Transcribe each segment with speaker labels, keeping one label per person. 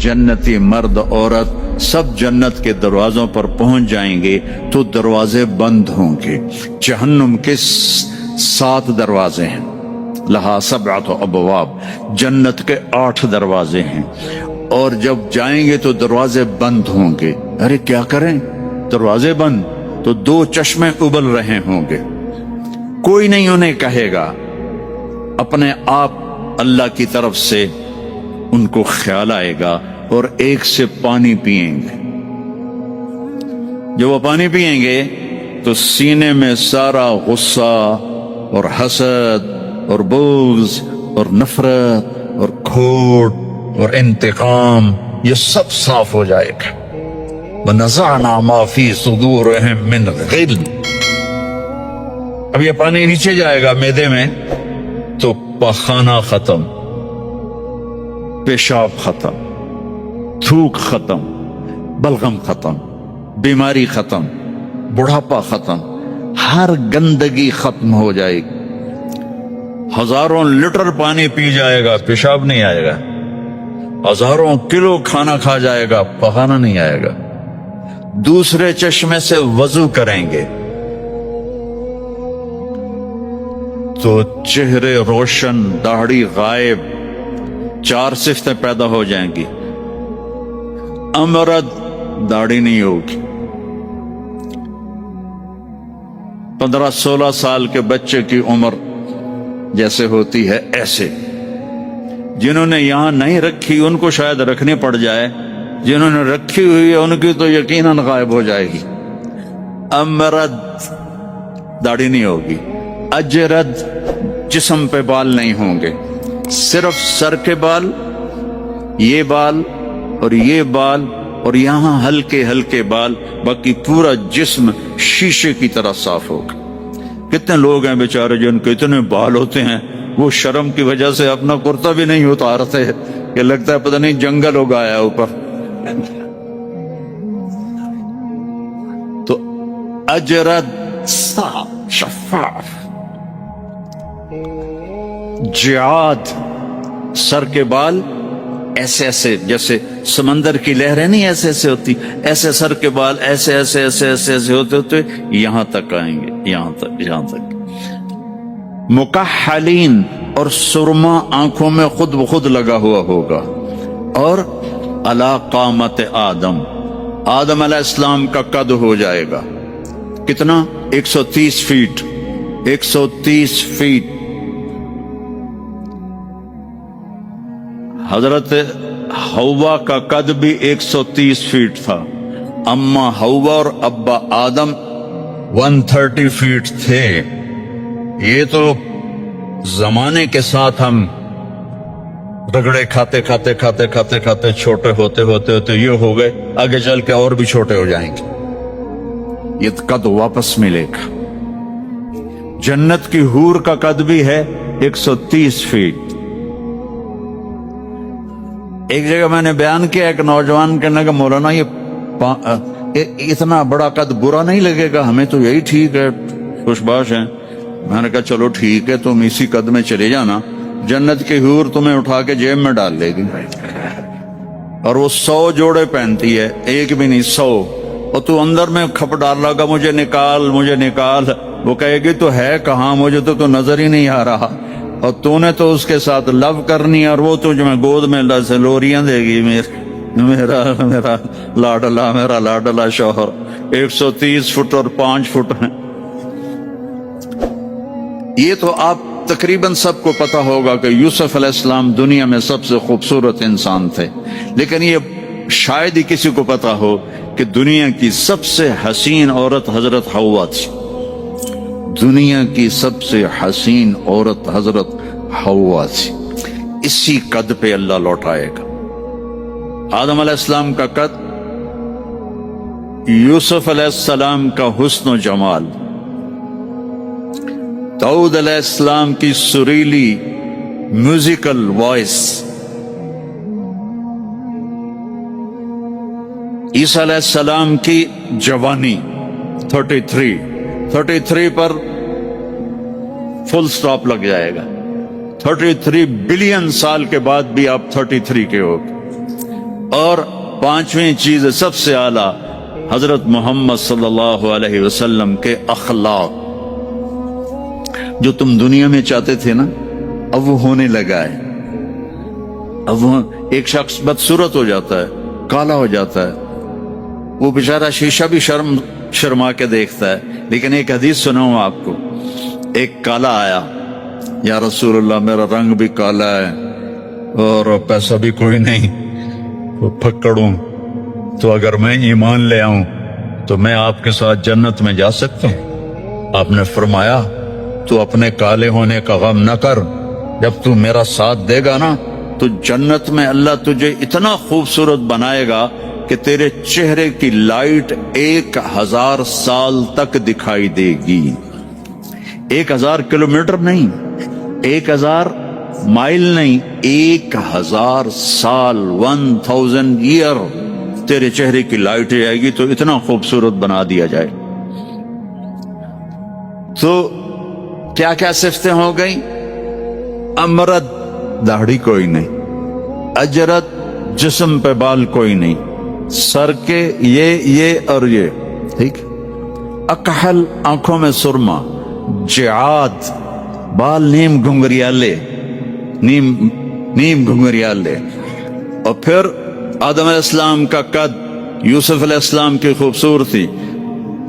Speaker 1: جنتی مرد عورت سب جنت کے دروازوں پر پہنچ جائیں گے تو دروازے بند ہوں گے. جہنم کے 7 دروازے ہیں. لہا 7 ابواب، جنت کے 8 دروازے ہیں، اور جب جائیں گے تو دروازے بند ہوں گے. ارے کیا کریں، دروازے بند تو 2 چشمے ابل رہے ہوں گے. کوئی نہیں انہیں کہے گا، اپنے آپ اللہ کی طرف سے ان کو خیال آئے گا اور ایک سے پانی پئیں گے. جب وہ پانی پئیں گے تو سینے میں سارا غصہ اور حسد اور بغض اور نفرت اور کھوٹ اور انتقام یہ سب صاف ہو جائے گا. وَنَزَعْنَا مَا فِي صُدُورِهِم مِّنْ غِلٍّ. اب یہ پانی نیچے جائے گا معدے میں تو پخانہ ختم، پیشاب ختم، تھوک ختم، بلغم ختم، بیماری ختم، بڑھاپا ختم، ہر گندگی ختم ہو جائے گی. ہزاروں لیٹر پانی پی جائے گا، پیشاب نہیں آئے گا. ہزاروں کلو کھانا کھا جائے گا، پخانہ نہیں آئے گا. دوسرے چشمے سے وضو کریں گے تو چہرے روشن، داڑھی غائب، 4 صفتیں پیدا ہو جائیں گی. امرد داڑھی نہیں ہوگی. 15-16 سال کے بچے کی عمر جیسے ہوتی ہے ایسے. جنہوں نے یہاں نہیں رکھی ان کو شاید رکھنی پڑ جائے، جنہوں نے رکھی ہوئی ہے ان کی تو یقیناً غائب ہو جائے گی. امرد داڑھی نہیں ہوگی. اجرد جسم پہ بال نہیں ہوں گے، صرف سر کے بال، یہ بال اور یہ بال اور یہاں ہلکے ہلکے بال، باقی پورا جسم شیشے کی طرح صاف ہوگا. کتنے لوگ ہیں بیچارے جن کے اتنے بال ہوتے ہیں وہ شرم کی وجہ سے اپنا کرتا بھی نہیں اتارتے کہ لگتا ہے پتہ نہیں جنگل ہو گیا اوپر. تو اجرد صاف شفاف. جعاد سر کے بال ایسے ایسے جیسے سمندر کی لہریں نہیں ایسے ایسے ہوتی، ایسے سر کے بال ایسے ایسے ایسے ایسے ایسے ہوتے ہوتے یہاں تک آئیں گے، یہاں تک. مکحلین اور سرما آنکھوں میں خود بخود لگا ہوا ہوگا. اور علی قامت آدم، آدم علیہ السلام کا قد ہو جائے گا کتنا؟ 130 فیٹ. 130 فیٹ. حضرت حوا کا قد بھی 130 فیٹ تھا. اما حوا اور ابا آدم 130 فیٹ تھے. یہ تو زمانے کے ساتھ ہم رگڑے کھاتے کھاتے کھاتے کھاتے کھاتے چھوٹے ہوتے ہوتے ہوتے یہ ہو گئے، آگے چل کے اور بھی چھوٹے ہو جائیں گے. یہ قد واپس ملے گا. جنت کی حور کا قد بھی ہے 130 فیٹ. ایک جگہ میں نے بیان کیا، ایک نوجوان کہنے کا مولانا یہ اتنا بڑا قد برا نہیں لگے گا، ہمیں تو یہی ٹھیک ہے، خوش باش ہیں. میں نے کہا چلو ٹھیک ہے، تم اسی قد میں چلے جانا، جنت کی حور تمہیں اٹھا کے جیب میں ڈال لے گی. اور وہ 100 جوڑے پہنتی ہے، ایک بھی نہیں، 100. اور تو اندر میں کھپ ڈال رہا گا مجھے نکال مجھے نکال. وہ کہے گی تو ہے کہاں، مجھے تو نظر ہی نہیں آ رہا. اور تو نے تو اس کے ساتھ لو کرنی اور وہ تجھ میں گود میں لوریاں دے گی. میرا لاڈلا شوہر 130 فٹ اور 5 فٹ ہیں. یہ تو آپ تقریباً سب کو پتا ہوگا کہ یوسف علیہ السلام دنیا میں سب سے خوبصورت انسان تھے، لیکن یہ شاید ہی کسی کو پتا ہو کہ دنیا کی سب سے حسین عورت حضرت حوا تھی. دنیا کی سب سے حسین عورت حضرت حوا تھی. اسی قد پہ اللہ لوٹائے گا. آدم علیہ السلام کا قد، یوسف علیہ السلام کا حسن و جمال، داؤد علیہ السلام کی سریلی میوزیکل وائس، عیسیٰ علیہ السلام کی جوانی 33 پر فل سٹاپ لگ جائے گا. 33 بلین سال کے بعد بھی آپ 33 کے ہو. اور پانچویں چیز سب سے اعلیٰ حضرت محمد صلی اللہ علیہ وسلم کے اخلاق. جو تم دنیا میں چاہتے تھے نا اب وہ ہونے لگا ہے. اب وہ ایک شخص بدصورت ہو جاتا ہے, کالا ہو جاتا ہے, وہ بیچارہ شیشہ بھی شرما کے دیکھتا ہے. لیکن ایک حدیث سناؤں آپ کو. ایک کالا آیا, یا رسول اللہ میرا رنگ بھی کالا ہے اور پیسہ بھی کوئی نہیں, پھکڑوں, تو اگر میں ایمان لے آؤں تو میں آپ کے ساتھ جنت میں جا سکتا ہوں؟ آپ نے فرمایا تو اپنے کالے ہونے کا غم نہ کر, جب تو میرا ساتھ دے گا نا تو جنت میں اللہ تجھے اتنا خوبصورت بنائے گا کہ تیرے چہرے کی لائٹ 1000 سال تک دکھائی دے گی. 1000 کلومیٹر نہیں, 1000 مائل نہیں, 1000 سال, 1000 ایئر تیرے چہرے کی لائٹ آئے گی تو اتنا خوبصورت بنا دیا جائے. تو کیا کیا صفتیں ہو گئیں؟ امرد, داڑھی کوئی نہیں, اجرت, جسم پہ بال کوئی نہیں, سر کے یہ اور یہ, ٹھیک, اکحل, آنکھوں میں سرما, جعاد, بال نیم گھنگریالے, نیم گھنگریالے, اور پھر آدم علیہ السلام کا قد, یوسف علیہ السلام کی خوبصورتی,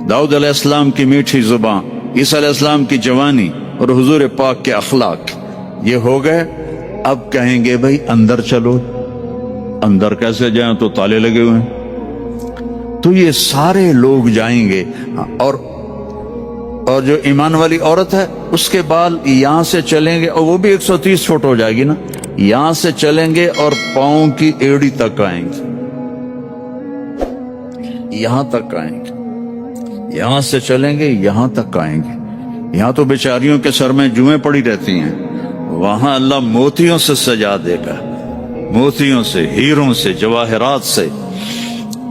Speaker 1: داؤد علیہ السلام کی میٹھی زبان, عیسیٰ علیہ السلام کی جوانی اور حضور پاک کے اخلاق. یہ ہو گئے. اب کہیں گے بھائی اندر چلو. اندر کیسے جائیں؟ تو تالے لگے ہوئے ہیں. تو یہ سارے لوگ جائیں گے. اور جو ایمان والی عورت ہے اس کے بال یہاں سے چلیں گے, اور وہ بھی 130 فٹ ہو جائے گی نا, یہاں سے چلیں گے اور پاؤں کی ایڑی تک آئیں گے, یہاں تک آئیں گے, یہاں سے چلیں گے یہاں تک آئیں گے. یہاں تو بیچاریوں کے سر میں جوئیں پڑی رہتی ہیں, وہاں اللہ موتیوں سے سجا دے گا, موتیوں سے, ہیروں سے, جواہرات سے.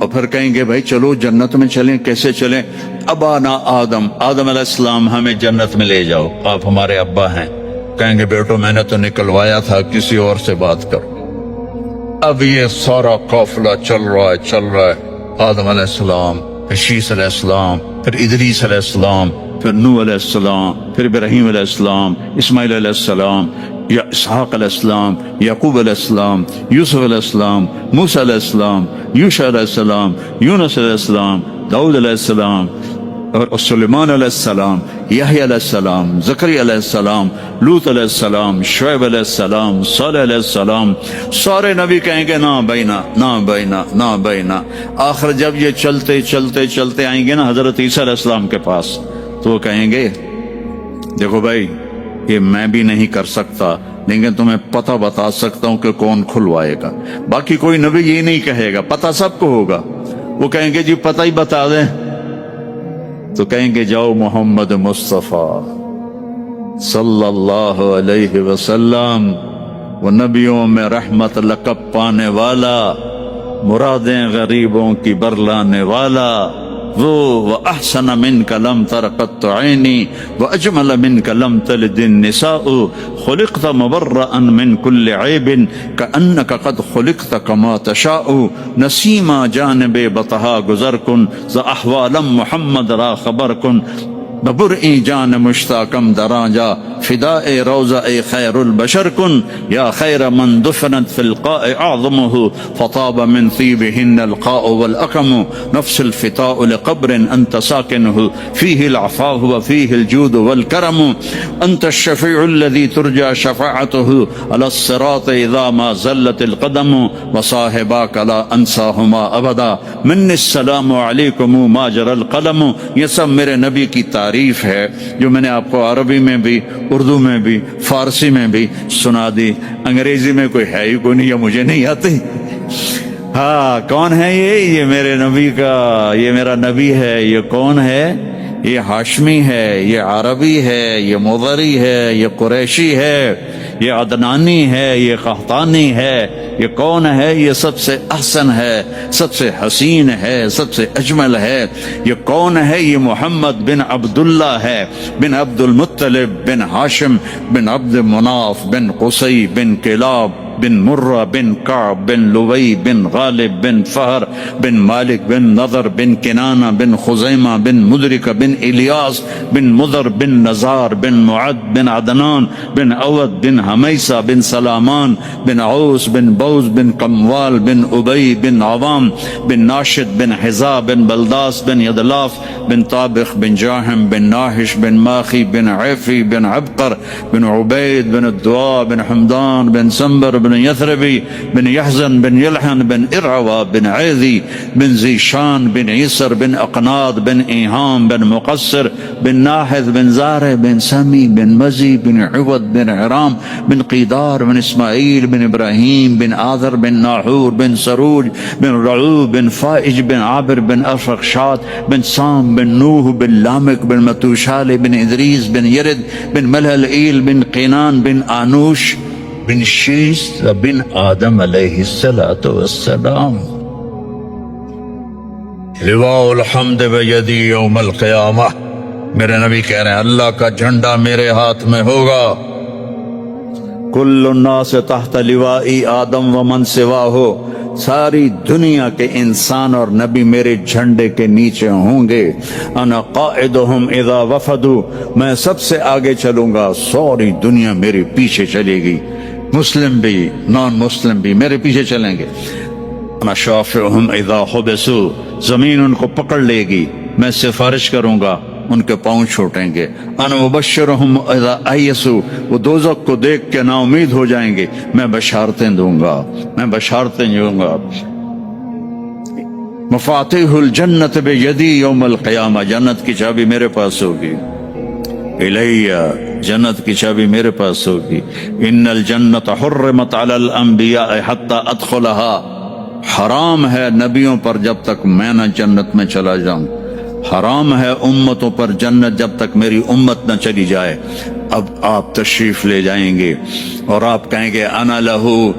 Speaker 1: اور پھر کہیں گے بھائی چلو جنت میں چلیں. کیسے چلیں؟ ابانا آدم علیہ السلام ہمیں جنت میں لے جاؤ, آپ ہمارے ابا ہیں. کہیں گے بیٹو میں نے تو نکلوایا تھا, کسی اور سے بات کرو. اب یہ سارا قافلہ چل رہا ہے. آدم علیہ السلام, پھر شیس علیہ السلام, پھر ادریس علیہ السلام, پھر نوح علیہ السلام, پھر ابراہیم علیہ السلام, اسماعیل علیہ السلام, یا اسحاق علیہ السلام, یعقوب علیہ السلام, یوسف علیہ السلام, موسیٰ علیہ السلام, یوشع علیہ السلام, یونس علیہ السلام, داؤد علیہ السلام, اور سلیمان علیہ السلام, یحییٰ علیہ السلام, زکریا علیہ السلام, لوط علیہ السلام, شعیب علیہ السلام, صالح علیہ السلام. سارے نبی کہیں گے نا بینا, نا بینا, نا بینا. آخر جب یہ چلتے چلتے چلتے آئیں گے نا حضرت عیسیٰ علیہ السلام کے پاس, تو وہ کہیں گے دیکھو بھائی یہ میں بھی نہیں کر سکتا, لیکن تمہیں پتہ بتا سکتا ہوں کہ کون کھلوائے گا. باقی کوئی نبی یہ نہیں کہے گا, پتہ سب کو ہوگا. وہ کہیں گے جی پتہ ہی بتا دیں. تو کہیں گے جاؤ محمد مصطفیٰ صلی اللہ علیہ وسلم, وہ نبیوں میں رحمت لقب پانے والا, مرادیں غریبوں کی برلانے والا, وہ وَأَحْسَنَ مِنْكَ لَمْ تَرَ قَطُّ عَيْنِي وَأَجْمَلَ مِنْكَ لَمْ تَلِدِ النِّسَاءُ خُلِقْتَ مُبَرَّأً مِنْ كُلِّ عَيْبٍ كَأَنَّكَ قَدْ خُلِقْتَ كَمَا تَشَاءُ نَسِيمًا جانب بطہا گزر کن ز احوالم محمد را خبر کن ببرئی جان مشتاقم دراجا فداء روضہ خیر البشر کن یا خیر من دفنت فی القاء اعظمه فطاب من طیبهن القاء والاقم نفس الفتاء لقبر انت ساکنه فيه العفاء وفيه الجود والكرم انت الشفيع الذي ترجى شفاعته على الصراط اذا ما زلت القدم وصاحباك لا انساهما ابدا من السلام علیکم ما جرى القلم. یہ سب میرے نبی کی تعریف ہے جو میں نے آپ کو عربی میں بھی, اردو میں بھی, فارسی میں بھی سنا دی. انگریزی میں کوئی ہے ہی کوئی نہیں, یا مجھے نہیں آتی. ہاں کون ہے یہ میرے نبی کا, یہ میرا نبی ہے. یہ کون ہے؟ یہ ہاشمی ہے, یہ عربی ہے, یہ مضری ہے, یہ قریشی ہے, یہ عدنانی ہے, یہ قحطانی ہے. یہ کون ہے؟ یہ سب سے احسن ہے, سب سے حسین ہے, سب سے اجمل ہے. یہ کون ہے؟ یہ محمد بن عبداللہ ہے, بن عبد المطلب, بن ہاشم, بن عبد مناف, بن قصی, بن کلاب, بن مرہ بن کعب بن لوی بن غالب بن فہر بن مالک بن نضر بن کنانہ بن خزیمہ بن مدرکہ بن الیاس بن مضر بن نزار بن معد بن عدنان بن عود بن حمیسہ بن سلامان بن عوس بن بوز بن قموال بن ابی بن عوام بن ناشد بن حزا بن بلداس بن یدلاف بن طابخ بن جاہم بن ناحش بن ماخی بن عیفی بن عبقر بن عبید بن الدعاء بن حمدان بن سنبر بن یثربی بن یحزن بن یلحن بن ارعوا بن عیذی بن زیشان بن عیسر بن اقناد بن ایہام بن مقصر بن ناحذ بن زارع بن سمی بن مزی بن عوض بن عرام بن قیدار بن اسماعیل بن ابراہیم بن آذر بن ناحور بن سروج بن رعوب بن فائج بن عابر بن افرخشاد بن سام بن نوح بن لامک بن متوشال بن ادریس بن یرد بن ملہلئیل بن قینان بن آنوش بن شیس بن آدم علیہ السلام. لواء الحمد بیدی یوم القیامہ. میرے نبی کہہ رہے ہیں اللہ کا جھنڈا میرے ہاتھ میں ہوگا. کل الناس تحت لوائی آدم ومن سواہ. ساری دنیا کے انسان اور نبی میرے جھنڈے کے نیچے ہوں گے. انا قائدہم اذا وفدوا. میں سب سے آگے چلوں گا، ساری دنیا میرے پیچھے چلے گی، مسلم بھی نان مسلم بھی میرے پیچھے چلیں گے. انا شافعہم اذا حبسوا. زمین ان کو پکڑ لے گی، میں سفارش کروں گا، ان کے پاؤں چھوٹیں گے. انا مبشرہم اذا ایسوا. وہ دوزخ کو دیکھ کے نا امید ہو جائیں گے، میں بشارتیں دوں گا، میں بشارتیں دوں گا. مفاتیح الجنت بیدی یوم القیامہ. جنت کی چابی میرے پاس ہوگی. الیہ. جنت کی چابی میرے پاس ہوگی. ان الجنت حرمت علی الانبیاء حتی ادخلها. حرام ہے نبیوں پر جب تک میں نہ جنت میں چلا جاؤں. حرام ہے امتوں پر جنت جب تک میری امت نہ چلی جائے. اب آپ تشریف لے جائیں گے اور آپ کہیں گے انا لہو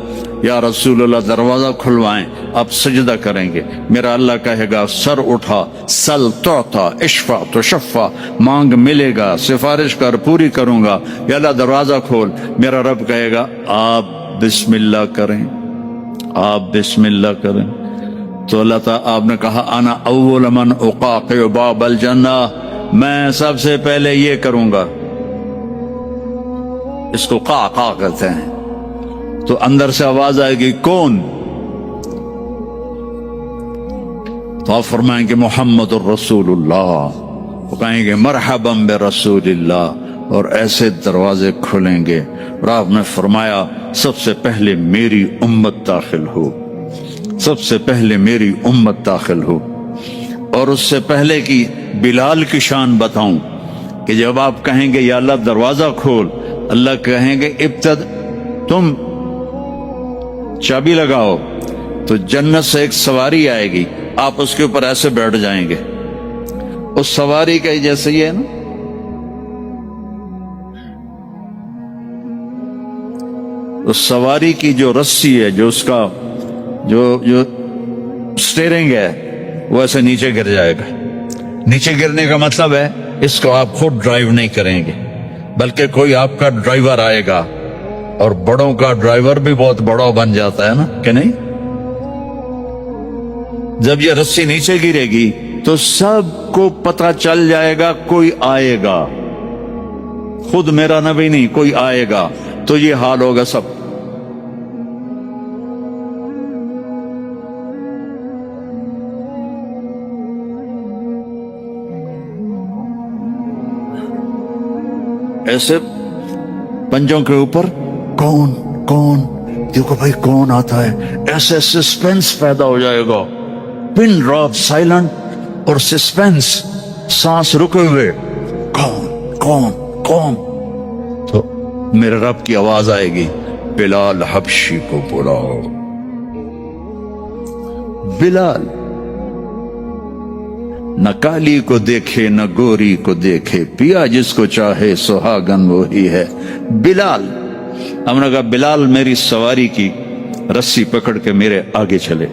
Speaker 1: یا رسول اللہ، دروازہ کھلوائیں. آپ سجدہ کریں گے، میرا اللہ کہے گا سر اٹھا، سل تعطا، اشفع تشفع. مانگ ملے گا، سفارش کر پوری کروں گا. یا اللہ دروازہ کھول. میرا رب کہے گا آپ بسم اللہ کریں، آپ بسم اللہ کریں. تو اللہ تعالیٰ آپ نے کہا انا اول من اقاقع باب الجنہ. میں سب سے پہلے یہ کروں گا. اس کو قاقع کہتے ہیں. تو اندر سے آواز آئے گی کون؟ تو آپ فرمائیں گے محمد الرسول اللہ. وہ کہیں گے مرحبا برسول اللہ. اور ایسے دروازے کھلیں گے. اور آپ نے فرمایا سب سے پہلے میری امت داخل ہو، سب سے پہلے میری امت داخل ہو. اور اس سے پہلے کی بلال کی شان بتاؤں کہ جب آپ کہیں گے یا اللہ دروازہ کھول، اللہ کہیں گے تم چابی لگاؤ. تو جنت سے ایک سواری آئے گی، آپ اس کے اوپر ایسے بیٹھ جائیں گے. اس سواری کا جیسے یہ ہے نا، اس سواری کی جو رسی ہے، جو اس کا جو سٹیرنگ ہے، وہ ایسے نیچے گر جائے گا. نیچے گرنے کا مطلب ہے اس کو آپ خود ڈرائیو نہیں کریں گے، بلکہ کوئی آپ کا ڈرائیور آئے گا. اور بڑوں کا ڈرائیور بھی بہت بڑا بن جاتا ہے نا کہ نہیں. جب یہ رسی نیچے گرے گی تو سب کو پتہ چل جائے گا کوئی آئے گا. خود میرا نبی نہیں، کوئی آئے گا. تو یہ حال ہوگا سب. ایسے پنجوں کے اوپر کون کون، دیکھو بھائی کون آتا ہے. ایسے سسپینس پیدا ہو جائے گا. پن ڈراپ سائلنٹ اور سسپینس، سانس رکے ہوئے. کون کون کون. تو میرے رب کی آواز آئے گی بلال حبشی کو بلاؤ. بلال نہ کالی کو دیکھے نہ گوری کو دیکھے، پیا جس کو چاہے سہاگن وہی ہے. بلال. ہم نے کہا بلال میری سواری کی رسی پکڑ کے میرے آگے چلے.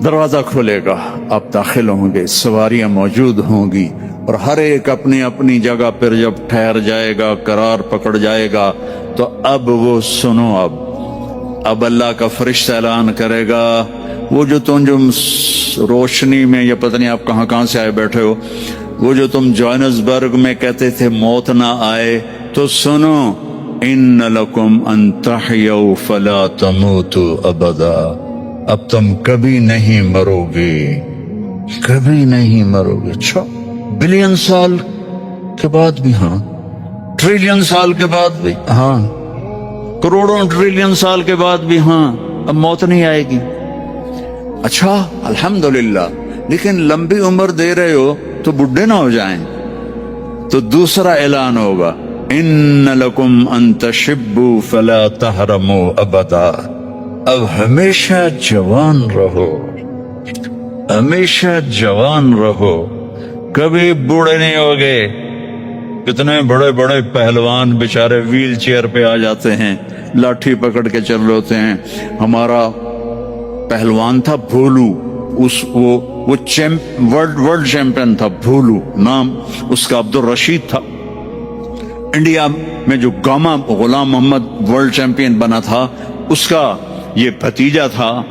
Speaker 1: دروازہ کھولے گا، آپ داخل ہوں گے، سواریاں موجود ہوں گی، اور ہر ایک اپنی اپنی جگہ پر جب ٹھہر جائے گا، قرار پکڑ جائے گا، تو اب وہ سنو. اب اب اللہ کا فرشتہ اعلان کرے گا وہ جو تم روشنی میں یا پتہ نہیں آپ کہاں کہاں سے آئے بیٹھے ہو، وہ جو تم جوہانسبرگ میں کہتے تھے موت نہ آئے، تو سنو، ان لکم ان تحیوا فلا تموتوا ابدا، اب تم کبھی نہیں مرو گے، کبھی نہیں مرو گے۔ اچھا، بلین سال کے بعد بھی ہاں، ٹریلین سال کے بعد بھی ہاں، کروڑوں ٹریلین سال کے بعد بھی ہاں، اب موت نہیں آئے گی۔ اچھا الحمدللہ، لیکن لمبی عمر دے رہے ہو تو بڈھے نہ ہو جائیں۔ تو دوسرا اعلان ہوگا، ان لکم ان تشبوا فلا تحرموا ابدا، اب ہمیشہ جوان رہو، ہمیشہ جوان رہو، کبھی بوڑھے نہیں ہوگے۔ کتنے بڑے بڑے پہلوان بیچارے ویل چیئر پہ آ جاتے ہیں، لاٹھی پکڑ کے چل رہے ہوتے ہیں۔ ہمارا پہلوان تھا بھولو، وہ ورلڈ چیمپئن تھا، بھولو نام اس کا عبد الرشید تھا۔ انڈیا میں جو گاما غلام محمد ورلڈ چیمپئن بنا تھا، اس کا یہ بھتیجا تھا،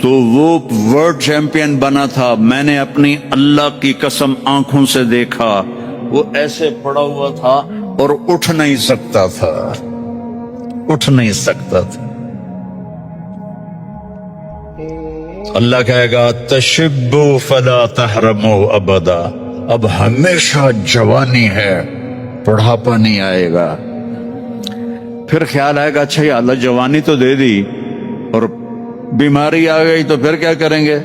Speaker 1: تو وہ ورلڈ چیمپئن بنا تھا۔ میں نے اپنی اللہ کی قسم آنکھوں سے دیکھا، وہ ایسے پڑا ہوا تھا اور اٹھ نہیں سکتا تھا، اٹھ نہیں سکتا تھا۔ اللہ کہے گا تشبوا فلا تحرموا ابدا، اب ہمیشہ جوانی ہے، بڑھاپا نہیں آئے گا۔ پھر خیال آئے گا اچھا یا اللہ جوانی تو دے دی اور بیماری آ گئی تو پھر کیا کریں گے،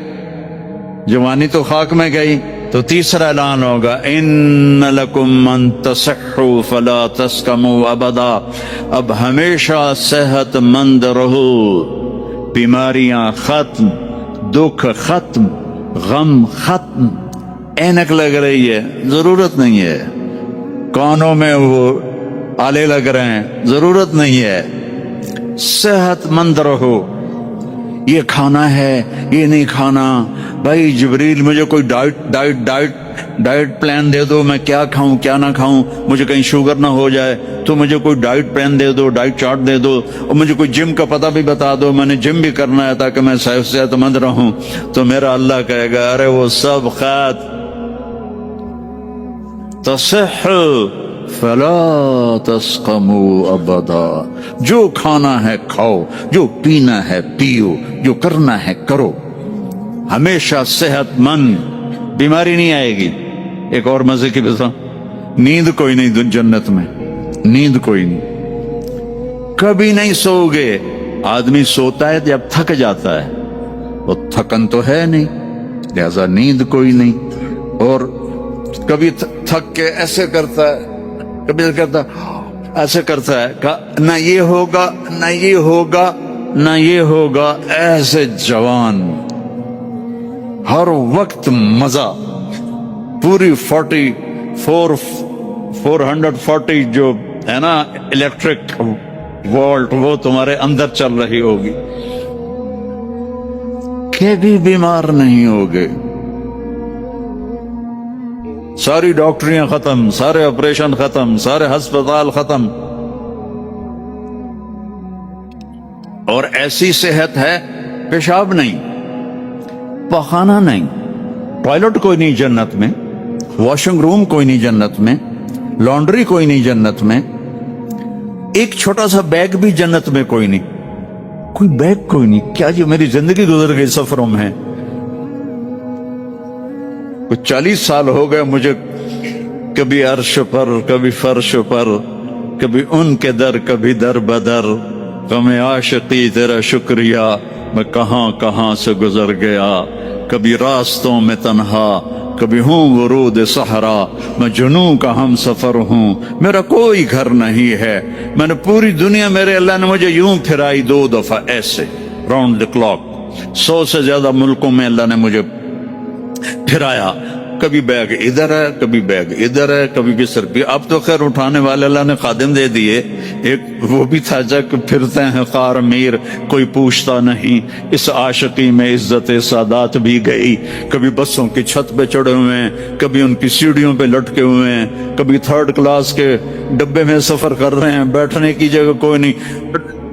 Speaker 1: جوانی تو خاک میں گئی۔ تو تیسرا اعلان ہوگا، ان لکم ان تصحوا فلا تسقموا ابدا، اب ہمیشہ صحت مند رہو، بیماریاں ختم، دکھ ختم، غم ختم۔ اینک لگ رہی ہے، ضرورت نہیں ہے۔ کانوں میں وہ آلے لگ رہے ہیں، ضرورت نہیں ہے۔ صحت مند رہو۔ یہ کھانا ہے، یہ نہیں کھانا، بھائی جبریل مجھے کوئی ڈائٹ پلان دے دو، میں کیا کھاؤں کیا نہ کھاؤں، مجھے کہیں شوگر نہ ہو جائے، تو مجھے کوئی ڈائٹ پلان دے دو، ڈائٹ چارٹ دے دو، اور مجھے کوئی جم کا پتہ بھی بتا دو، میں نے جم بھی کرنا ہے تاکہ میں صحت مند رہوں۔ تو میرا اللہ کہے گا ارے وہ سب خیر، تصح فلا تسقموا ابدا، جو کھانا ہے کھاؤ، جو پینا ہے پیو، جو کرنا ہے کرو، ہمیشہ صحت مند، بیماری نہیں آئے گی۔ ایک اور مزے کی بتا، نیند کوئی نہیں جنت میں، نیند کوئی نہیں، کبھی نہیں سو گے۔ آدمی سوتا ہے جب تھک جاتا ہے، وہ تھکن تو ہے نہیں، لہذا نیند کوئی نہیں۔ اور کبھی تھک کے ایسے کرتا ہے، کبھی کرتا ایسے کرتا ہے، نہ یہ ہوگا نہ یہ ہوگا نہ یہ ہوگا، ایسے جوان، ہر وقت مزہ، پوری 440 جو ہے نا الیکٹرک وولٹ، وہ تمہارے اندر چل رہی ہوگی، کبھی بیمار نہیں ہوگے۔ ساری ڈاکٹریاں ختم، سارے آپریشن ختم، سارے ہسپتال ختم، اور ایسی صحت ہے، پیشاب نہیں، پخانہ نہیں، ٹوائلٹ کوئی نہیں جنت میں، واشنگ روم کوئی نہیں جنت میں، لانڈری کوئی نہیں جنت میں، ایک چھوٹا سا بیگ بھی جنت میں کوئی نہیں، کوئی بیگ کوئی نہیں۔ کیا جی میری زندگی گزر گئی سفروں میں، کچھ 40 سال ہو گئے مجھے، کبھی عرش پر کبھی فرش پر، کبھی ان کے در کبھی در بدر، غم عاشقی تیرا شکریہ، میں کہاں کہاں سے گزر گیا، کبھی راستوں میں تنہا، کبھی ہوں ورود صحرا، میں جنوں کا ہم سفر ہوں، میرا کوئی گھر نہیں ہے، میں نے پوری دنیا، میرے اللہ نے مجھے یوں پھرائی 2 دفعہ ایسے راؤنڈ دی کلاک، 100 سے زیادہ ملکوں میں اللہ نے مجھے پھرایا، کبھی بیگ ادھر ہے کبھی بیگ ادھر ہے، کبھی بستر پہ، اب تو خیر اٹھانے والے اللہ نے خادم دے دیے، ایک وہ بھی تھا جب پھرتے ہیں خار میر، کوئی پوچھتا نہیں، اس عاشقی میں عزت سادات بھی گئی، کبھی بسوں کی چھت پہ چڑھے ہوئے ہیں، کبھی ان کی سیڑھیوں پہ لٹکے ہوئے ہیں، کبھی 3rd کلاس کے ڈبے میں سفر کر رہے ہیں، بیٹھنے کی جگہ کوئی نہیں،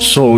Speaker 1: 100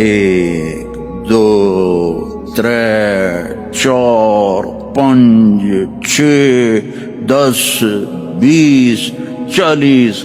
Speaker 1: 1 2 3 4 5 6 10 20 40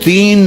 Speaker 1: 3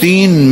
Speaker 1: 3